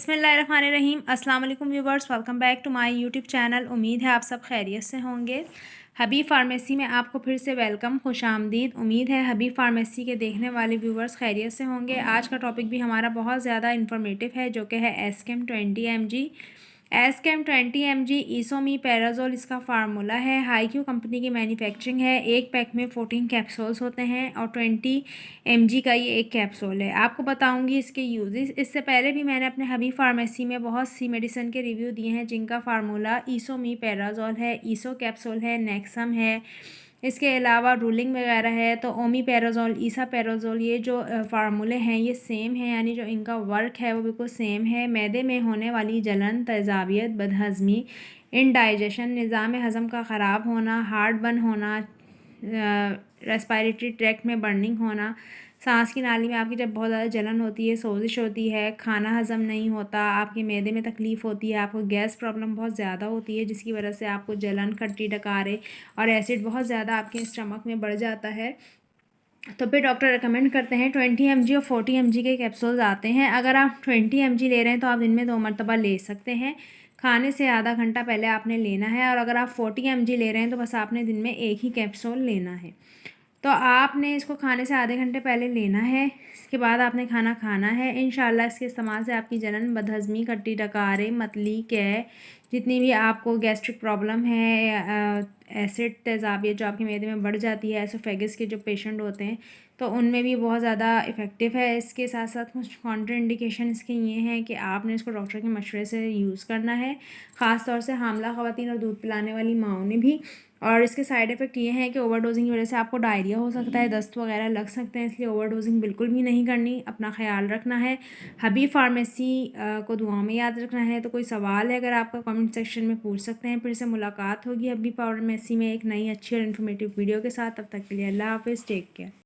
बिस्मिल्लाहिर्रहमानिर्रहीम। अस्सलाम वालेकुम viewers, welcome back to my YouTube channel. उम्मीद है आप सब खैरियत से होंगे। हबीब फार्मेसी में आपको फिर से वेलकम, खुशामदीद। उम्मीद है हबीब फार्मेसी के देखने वाले व्यूवर्स खैरियत से होंगे। आज का टॉपिक भी हमारा बहुत ज़्यादा इन्फॉर्मेटिव है, जो कि है एस्केम 20 mg। एस्केम 20 mg ईसोमी पैराजोल इसका फार्मूला है। हाईक्यू कंपनी की मैन्युफैक्चरिंग है। एक पैक में 14 कैप्सूल्स होते हैं और 20 mg का ये एक कैप्सूल है। आपको बताऊंगी इसके यूजेस। इससे पहले भी मैंने अपने हबीब फार्मेसी में बहुत सी मेडिसिन के रिव्यू दिए हैं, जिनका फार्मूला ईसोमी पैराजोल है, ईसो कैप्सूल है, नेक्सम है, इसके अलावा रूलिंग वगैरह है। तो ओमी पैराजोल, ईसा पैराजोल, ये जो फार्मूले हैं ये सेम है, यानी जो इनका वर्क है वो बिल्कुल सेम है। मैदे में होने वाली जलन, तेज़ाबियत, बदहज़मी, इनडाइजेशन, निज़ाम हज़म का ख़राब होना, हार्ट बर्न होना, रेस्पायरेटरी ट्रैक्ट में बर्निंग होना, सांस की नाली में आपकी जब बहुत ज़्यादा जलन होती है, सोजिश होती है, खाना हज़म नहीं होता, आपके मैदे में तकलीफ़ होती है, आपको गैस प्रॉब्लम बहुत ज़्यादा होती है, जिसकी वजह से आपको जलन, खट्टी डकारे और एसिड बहुत ज़्यादा आपके स्टमक में बढ़ जाता है, तो फिर डॉक्टर रिकमेंड करते हैं 20 mg और 40 mg के कैप्सूल्स आते हैं। अगर आप 20 mg ले रहे हैं तो आप दिन में 2 मरतबा ले सकते हैं। खाने से आधा घंटा पहले आपने लेना है। और अगर आप 40 mg ले रहे हैं तो बस आपने दिन में एक ही कैप्सूल लेना है। तो आपने इसको खाने से आधे घंटे पहले लेना है। इसके बाद आपने खाना खाना है। इंशाल्लाह इसके इस्तेमाल से आपकी जलन, बदहज़मी, खट्टी डकारे, मतली, कै, जितनी भी आपको गैस्ट्रिक प्रॉब्लम है, एसिड, तेज़ाबियत जो आपके मैदे में बढ़ जाती है, एसोफेगस के जो पेशेंट होते हैं, तो उनमें भी बहुत ज़्यादा इफ़ेक्टिव है। इसके साथ साथ कुछ कॉन्ट्रा इंडिकेशन इसके ये हैं कि आपने इसको डॉक्टर के मशवरे से यूज़ करना है, ख़ास तौर से हामला ख़वातीन और दूध पिलाने वाली माओं ने भी। और इसके साइड इफ़ेक्ट ये हैं कि ओवरडोजिंग की वजह से आपको डायरिया हो सकता है, दस्त वगैरह लग सकते हैं, इसलिए ओवरडोजिंग बिल्कुल भी नहीं करनी। अपना ख्याल रखना है। हबीब फार्मेसी को दुआ में याद रखना है। तो कोई सवाल है अगर आपका, कमेंट सेक्शन में पूछ सकते हैं। फिर से मुलाकात होगी हबीब फार्मेसी में एक नई अच्छी और इन्फॉर्मेटिव वीडियो के साथ। तब तक के लिए अल्लाह हाफ़िज़, टेक केयर।